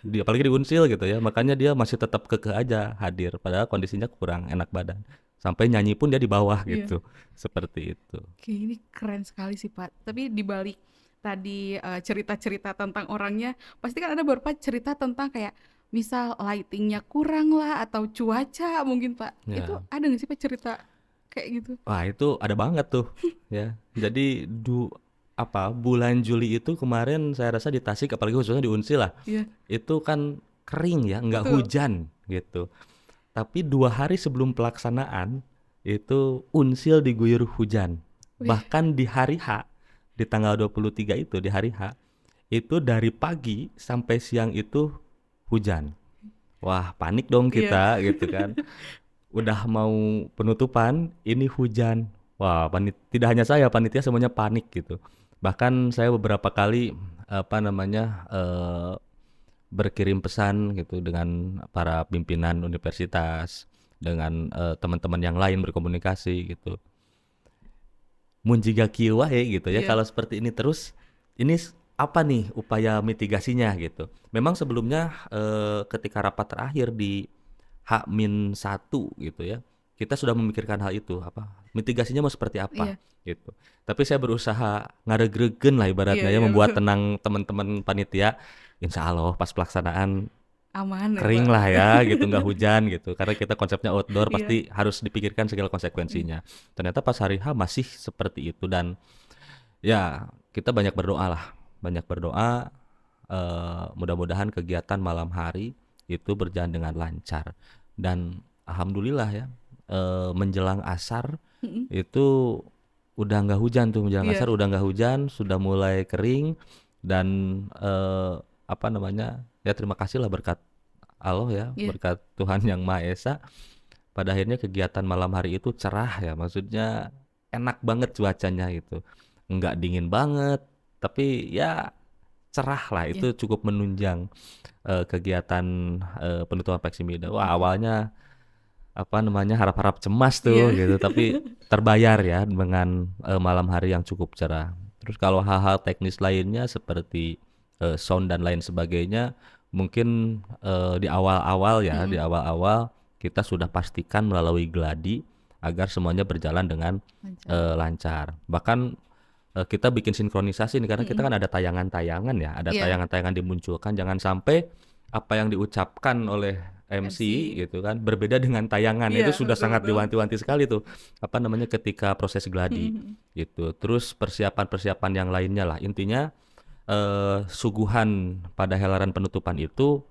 betul. apalagi di Unsil gitu ya, makanya dia masih tetap kekeh aja hadir, padahal kondisinya kurang enak badan, sampai nyanyi pun dia di bawah Iya. gitu, seperti itu. Oke, ini keren sekali sih Pak. Tapi di balik tadi cerita-cerita tentang orangnya, pasti kan ada beberapa cerita tentang kayak misal lightingnya kurang lah atau cuaca mungkin Pak. Itu Ya. ada nggak sih Pak cerita kayak gitu? Wah, itu ada banget tuh ya. Jadi bulan Juli itu kemarin saya rasa di Tasik, apalagi khususnya di Unsil lah, Iya, itu kan kering ya, nggak betul. hujan gitu. Tapi 2 hari sebelum pelaksanaan itu Unsil diguyur hujan. Wih, Bahkan di hari H, di tanggal 23 itu, di hari H, itu dari pagi sampai siang itu hujan. Wah, panik dong iya. kita gitu kan. Udah mau penutupan, ini hujan. Wah, tidak hanya saya, panitia semuanya panik gitu. Bahkan saya beberapa kali apa namanya berkirim pesan gitu dengan para pimpinan universitas, dengan teman-teman yang lain berkomunikasi gitu. Mun jiga kieu wae gitu ya, Iya. kalau seperti ini terus, ini apa nih upaya mitigasinya gitu. Memang sebelumnya ketika rapat terakhir di H-1 gitu ya, kita sudah memikirkan hal itu, apa, mitigasinya mau seperti apa, Iya. gitu. Tapi saya berusaha ngaregreugeun lah Iya ibaratnya ya, iya membuat betul. tenang teman-teman panitia, insya Allah pas pelaksanaan Aman ya kering Pak. lah ya gitu, nggak hujan gitu. Karena kita konsepnya outdoor, Iya. pasti harus dipikirkan segala Iya. konsekuensinya. Ternyata pas hari H masih seperti itu dan ya kita banyak berdoa lah, banyak berdoa, mudah-mudahan kegiatan malam hari itu berjalan dengan lancar dan alhamdulillah ya, menjelang asar Mm-mm. itu udah nggak hujan tuh, menjelang Iya. asar udah nggak hujan, sudah mulai kering dan, apa namanya, ya terima kasih lah berkat Allah ya, Iya. berkat Tuhan Yang Maha Esa, pada akhirnya kegiatan malam hari itu cerah ya, maksudnya enak banget cuacanya gitu, nggak dingin banget, tapi ya cerah lah, Iya. itu cukup menunjang kegiatan penutupan Peximida. Wah, Oke. awalnya apa namanya harap-harap cemas tuh Iya. gitu, tapi terbayar ya dengan malam hari yang cukup cerah. Terus kalau hal-hal teknis lainnya seperti sound dan lain sebagainya, mungkin di awal-awal ya, di Mm-mm. awal-awal kita sudah pastikan melalui gladi agar semuanya berjalan dengan Lancar. lancar. Bahkan kita bikin sinkronisasi nih karena kita Mm-mm. kan ada tayangan-tayangan ya, ada Iya. tayangan-tayangan dimunculkan, jangan sampai apa yang diucapkan oleh MC MC. gitu kan berbeda dengan tayangan. Iya Itu sudah betul sangat betul. diwanti-wanti sekali tuh apa namanya ketika proses gladi Mm-mm. gitu. Terus persiapan-persiapan yang lainnya lah. Intinya suguhan pada helaran penutupan itu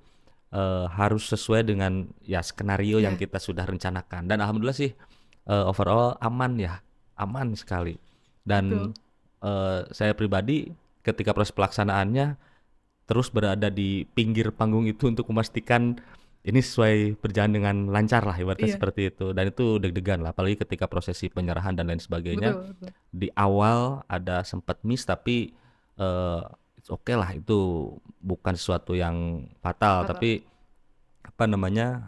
harus sesuai dengan ya skenario yang Iya kita sudah rencanakan dan alhamdulillah sih overall aman ya, aman sekali. betul. Dan saya pribadi ketika proses pelaksanaannya terus berada di pinggir panggung itu untuk memastikan ini sesuai berjalan dengan lancar lah ibaratnya Iya seperti itu dan itu deg-degan lah apalagi ketika prosesi penyerahan dan lain sebagainya betul betul. di awal ada sempat miss tapi eh it's okay lah itu bukan sesuatu yang fatal Fatal. tapi apa namanya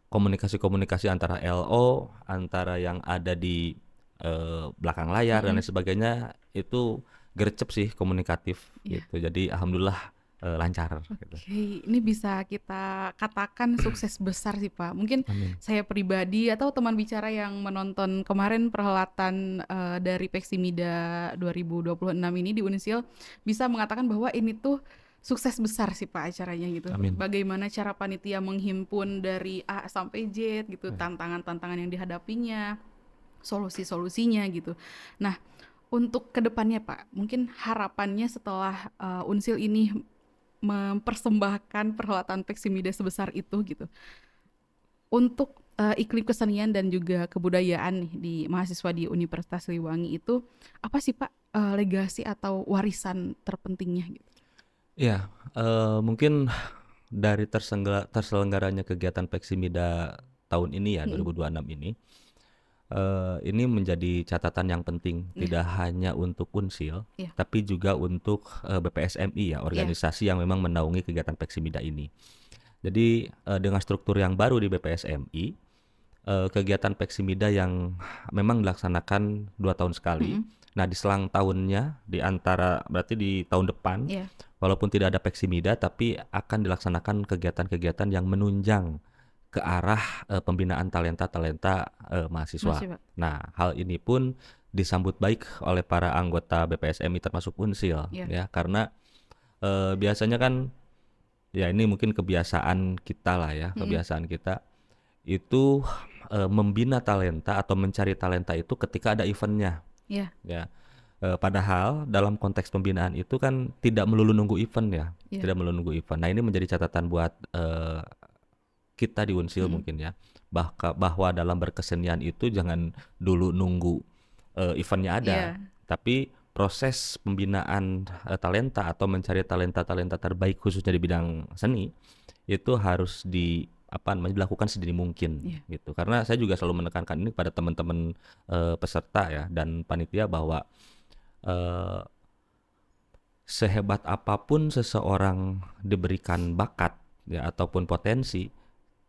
komunikasi-komunikasi antara LO antara yang ada di belakang layar dan Mm-mm. lain sebagainya itu gercep sih komunikatif Iya. gitu. Jadi alhamdulillah lancar gitu. Oke, ini bisa kita katakan sukses besar sih Pak. Mungkin Amin. saya pribadi atau teman bicara yang menonton kemarin perhelatan dari Peximida 2026 ini di Unisil bisa mengatakan bahwa ini tuh sukses besar sih Pak acaranya gitu. Amin. Bagaimana cara panitia menghimpun dari A sampai Z gitu, Ya. tantangan-tantangan yang dihadapinya, solusi-solusinya gitu. Nah, untuk kedepannya Pak, mungkin harapannya setelah Unsil ini mempersembahkan perhelatan Peximida sebesar itu gitu, untuk iklim kesenian dan juga kebudayaan nih di mahasiswa di Universitas Siliwangi itu apa sih Pak legasi atau warisan terpentingnya gitu? Iya, mungkin dari terselenggaranya kegiatan Peximida tahun ini ya, Mm-mm. 2026 ini menjadi catatan yang penting, Iya, tidak hanya untuk Unsil, iya, tapi juga untuk BPSMI ya, iya. organisasi yang memang menaungi kegiatan Peximida ini. Jadi dengan struktur yang baru di BPSMI, kegiatan Peximida yang memang dilaksanakan 2 tahun sekali. Mm-mm. Nah, di selang tahunnya, di antara berarti di tahun depan, Iya, walaupun tidak ada Peximida, tapi akan dilaksanakan kegiatan-kegiatan yang menunjang ke arah pembinaan talenta-talenta mahasiswa. masih Pak. Nah, hal ini pun disambut baik oleh para anggota BPSMI termasuk Unsil Iya. ya, karena biasanya kan ya ini mungkin kebiasaan kita lah ya, Mm-mm. kebiasaan kita itu membina talenta atau mencari talenta itu ketika ada eventnya Iya, ya. Padahal dalam konteks pembinaan itu kan tidak melulu nunggu event ya, iya. tidak melulu nunggu event. Nah, ini menjadi catatan buat kita di Unsil Mm-mm. mungkin ya, bahwa dalam berkesenian itu jangan dulu nunggu eventnya ada, Iya, tapi proses pembinaan talenta atau mencari talenta-talenta terbaik khususnya di bidang seni itu harus dilakukan sedini mungkin iya, gitu. Karena saya juga selalu menekankan ini pada teman-teman peserta ya dan panitia bahwa eh, sehebat apapun seseorang diberikan bakat ya ataupun potensi,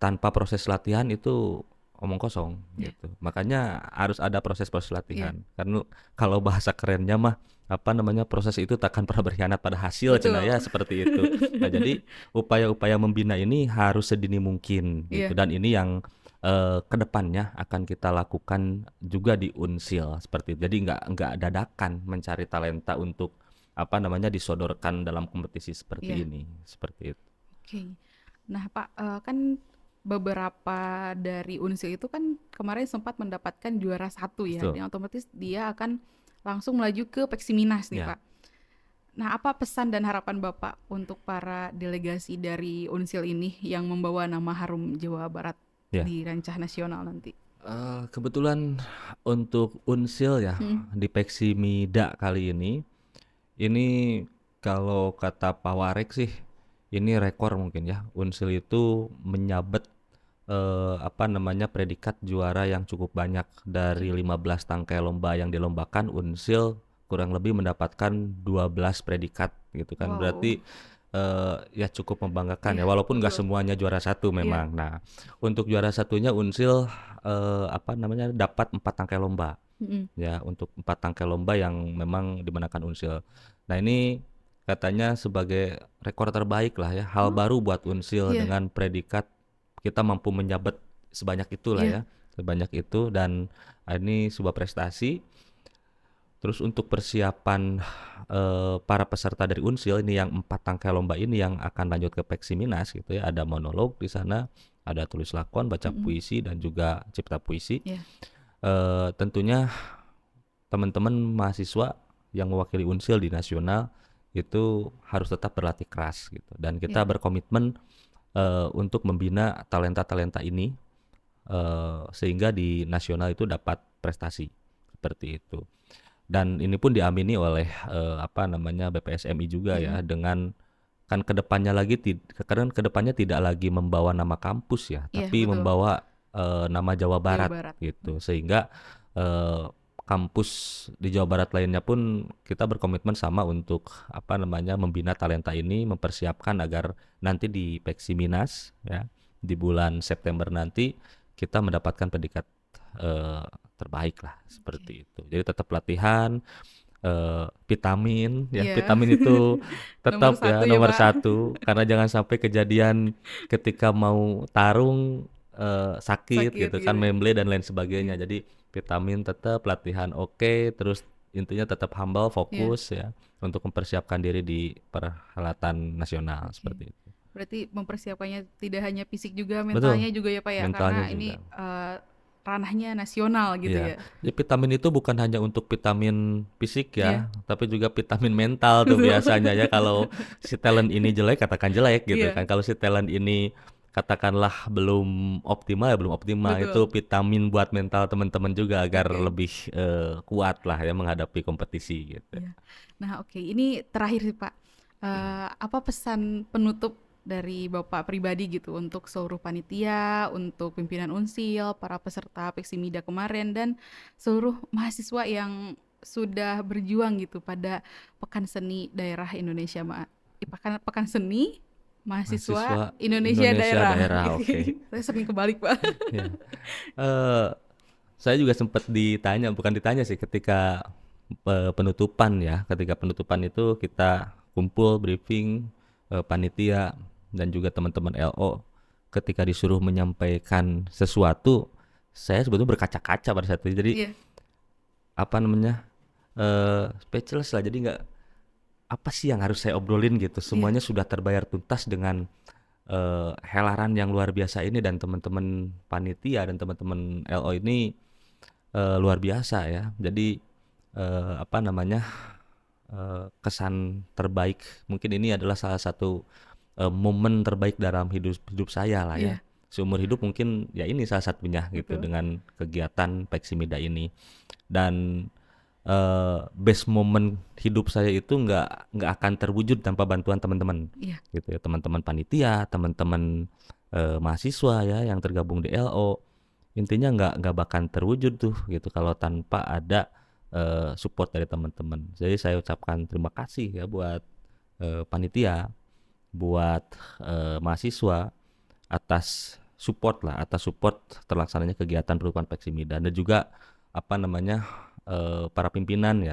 tanpa proses latihan itu omong kosong iya, gitu. Makanya harus ada proses-proses iya. latihan. Karena kalau bahasa kerennya mah apa namanya, proses itu takkan pernah berkhianat pada hasil cenah Betul. ya, seperti itu. Nah, jadi upaya-upaya membina ini harus sedini mungkin gitu, Iya, dan ini yang kedepannya akan kita lakukan juga di Unsil seperti itu. Jadi nggak dadakan mencari talenta untuk apa namanya disodorkan dalam kompetisi seperti iya. ini, seperti itu. Oke. Nah, Pak, kan beberapa dari Unsil itu kan kemarin sempat mendapatkan juara satu ya, Betul. dan otomatis dia akan langsung melaju ke Peksiminas nih, Ya. Pak. Nah, apa pesan dan harapan Bapak untuk para delegasi dari Unsil ini yang membawa nama harum Jawa Barat Ya. di rancah nasional nanti? Kebetulan untuk Unsil ya Hmm. di Peximida kali ini kalau kata Pak Warek sih ini rekor mungkin ya. Unsil itu menyabet apa namanya predikat juara yang cukup banyak. Dari Oke. 15 tangkai lomba yang dilombakan, Unsil kurang lebih mendapatkan 12 predikat gitu kan. Wow. Berarti ya cukup membanggakan Iya, ya, walaupun nggak betul. semuanya juara satu Iya. memang. Nah, untuk juara satunya Unsil apa namanya dapat 4 tangkai lomba Mm-mm. ya, untuk 4 tangkai lomba yang memang dimenangkan Unsil. Nah, ini katanya sebagai rekor terbaik lah ya, hal Oh, baru buat Unsil iya, dengan predikat kita mampu menyabet sebanyak itulah iya. ya, sebanyak itu. Dan ini sebuah prestasi. Terus untuk persiapan para peserta dari Unsil ini yang 4 tangkai lomba ini yang akan lanjut ke Peksiminas gitu ya, ada monolog di sana, ada tulis lakon, baca Mm-mm. puisi dan juga cipta puisi. Iya, Tentunya teman-teman mahasiswa yang mewakili Unsil di nasional itu harus tetap berlatih keras gitu, dan kita iya. berkomitmen untuk membina talenta-talenta ini sehingga di nasional itu dapat prestasi seperti itu. Dan ini pun diamini oleh apa namanya BPSMI juga ya, Mm-mm. dengan kan kedepannya tidak lagi membawa nama kampus ya, Iya, tapi betul. membawa nama Jawa Jawa Barat Barat. gitu. Sehingga kampus di Jawa Barat lainnya pun kita berkomitmen sama untuk apa namanya membina talenta ini, mempersiapkan agar nanti di Peksiminas ya di bulan September nanti kita mendapatkan predikat terbaik lah Oke. seperti itu. Jadi tetap latihan, vitamin ya, Iya. vitamin itu Nomor tetap satu ya ya, nomor Pak. satu, karena jangan sampai kejadian ketika mau tarung sakit Sakit gitu kan, gitu. memble dan lain sebagainya. Iya. Jadi vitamin tetap, latihan oke, terus intinya tetap humble, Iya, fokus ya untuk mempersiapkan diri di perhelatan nasional oke. seperti itu. Berarti mempersiapkannya tidak hanya fisik juga, Betul, mentalnya juga ya Pak ya, mentalnya karena ini juga. ranahnya nasional gitu Iya, ya. jadi vitamin itu bukan hanya untuk vitamin fisik Iya, ya, tapi juga vitamin mental tuh betul. biasanya ya. Kalau si talent ini jelek, katakan jelek gitu Iya, kan. Kalau si talent ini katakanlah belum optimal ya belum optimal. Itu betul. vitamin buat mental teman-teman juga agar Oke. lebih kuat lah ya menghadapi kompetisi gitu. Iya. Nah, oke, ini terakhir sih Pak. Apa pesan penutup dari Bapak pribadi gitu untuk seluruh panitia, untuk pimpinan Unsil, para peserta Peksimida kemarin dan seluruh mahasiswa yang sudah berjuang gitu pada Pekan Seni Daerah Indonesia, Pekan Pekan Seni Mahasiswa Mahasiswa Indonesia Indonesia Daerah. daerah, oke. Saya sering kebalik, Pak. Ya. Eh, saya juga sempat ditanya, bukan ditanya sih, ketika penutupan ya, ketika penutupan itu kita kumpul briefing panitia dan juga teman-teman LO, ketika disuruh menyampaikan sesuatu, saya sebetulnya berkaca-kaca pada saat itu. Jadi Iya, apa namanya, speechless lah. Jadi nggak, apa sih yang harus saya obrolin gitu. iya, Semuanya sudah terbayar tuntas dengan helaran yang luar biasa ini, dan teman-teman panitia dan teman-teman LO ini luar biasa ya. Jadi apa namanya, kesan terbaik mungkin ini adalah salah satu momen terbaik dalam hidup hidup saya lah ya. iya, Seumur hidup mungkin ya ini salah satunya gitu, betul. dengan kegiatan Peksimida ini. Dan best moment hidup saya itu nggak akan terwujud tanpa bantuan teman-teman Iya, gitu ya, teman-teman panitia, teman-teman mahasiswa ya yang tergabung di LO. Intinya nggak bakal terwujud tuh gitu kalau tanpa ada support dari teman-teman. Jadi saya ucapkan terima kasih ya buat panitia, buat mahasiswa atas atas support terlaksananya kegiatan penutupan Peksimida, dan juga apa namanya, para pimpinan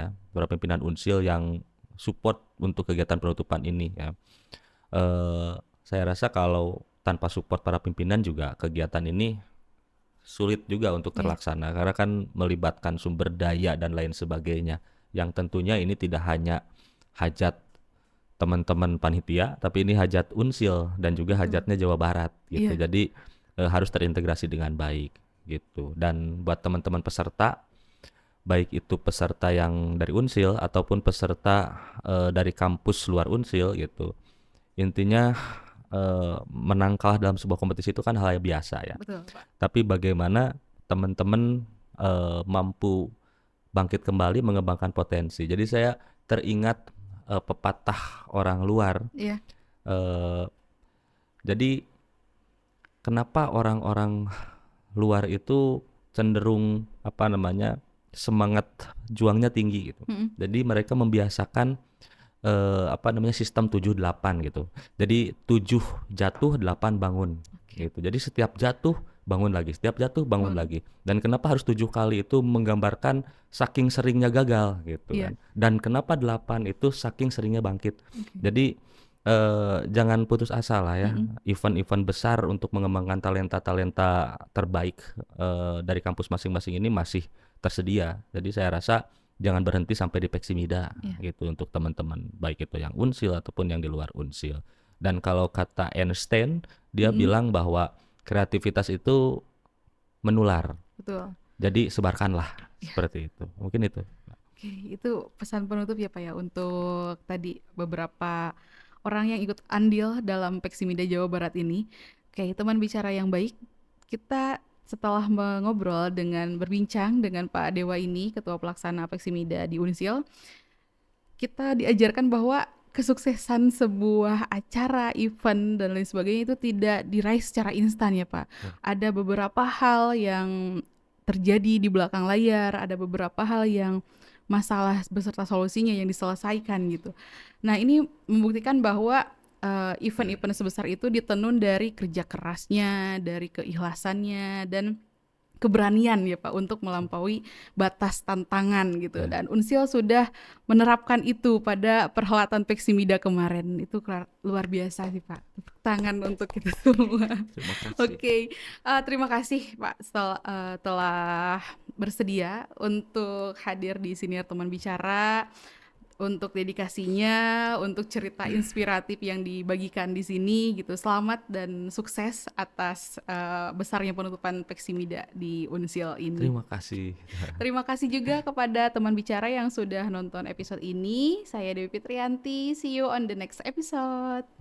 Unsil yang support untuk kegiatan penutupan ini ya. Saya rasa kalau tanpa support para pimpinan juga kegiatan ini sulit juga untuk iya, terlaksana, karena kan melibatkan sumber daya dan lain sebagainya, yang tentunya ini tidak hanya hajat teman-teman panitia, tapi ini hajat Unsil dan juga betul. hajatnya Jawa Barat gitu. Iya, Jadi harus terintegrasi dengan baik gitu. Dan buat teman-teman peserta, baik itu peserta yang dari Unsil ataupun peserta dari kampus luar Unsil gitu. Intinya menang kalah dalam sebuah kompetisi itu kan hal yang biasa ya. betul, Pak. Tapi bagaimana teman-teman mampu bangkit kembali mengembangkan potensi. Jadi saya teringat pepatah orang luar. Iya, eh, jadi kenapa orang-orang luar itu cenderung apa namanya, semangat juangnya tinggi gitu. mhm, Jadi mereka membiasakan apa namanya, sistem 7-8 gitu. Jadi 7 jatuh, 8 bangun oke, gitu. Jadi setiap jatuh bangun lagi, setiap jatuh bangun bangun. lagi. Dan kenapa harus 7 kali, itu menggambarkan saking seringnya gagal gitu Iya, kan. Dan kenapa 8 itu saking seringnya bangkit. oke, Jadi jangan putus asa lah ya. mhm, Event-event besar untuk mengembangkan talenta-talenta terbaik dari kampus masing-masing ini masih tersedia. Jadi saya rasa jangan berhenti sampai di Peksimida iya, gitu untuk teman-teman, baik itu yang Unsil ataupun yang di luar Unsil. Dan kalau kata Einstein, dia mhm, bilang bahwa kreativitas itu menular. betul. Jadi sebarkanlah, Iya, seperti itu. Mungkin itu. oke, itu pesan penutup ya, Pak, ya, untuk tadi beberapa orang yang ikut andil dalam Peksimida Jawa Barat ini. Oke, teman bicara yang baik, kita setelah berbincang dengan Pak Dewa ini, Ketua Pelaksana Peksimida di Unsil, kita diajarkan bahwa kesuksesan sebuah acara, event, dan lain sebagainya itu tidak diraih secara instan ya Pak. Ya. Ada beberapa hal yang terjadi di belakang layar, ada beberapa hal yang masalah beserta solusinya yang diselesaikan gitu. Nah ini membuktikan bahwa event-event sebesar itu ditenun dari kerja kerasnya, dari keikhlasannya, dan keberanian ya Pak untuk melampaui batas tantangan gitu, Ya, dan Unsil sudah menerapkan itu pada perhelatan Peksimida kemarin. Itu luar biasa sih Pak. Tepuk tangan untuk kita semua. terima kasih. Oke, terima kasih Pak telah bersedia untuk hadir di Siniar Teman Bicara, untuk dedikasinya, untuk cerita inspiratif yang dibagikan di sini gitu. Selamat dan sukses atas besarnya penutupan Peksimida di Unsil ini. Terima kasih. Terima kasih juga kepada teman bicara yang sudah nonton episode ini. Saya Dewi Fitrianti. See you on the next episode.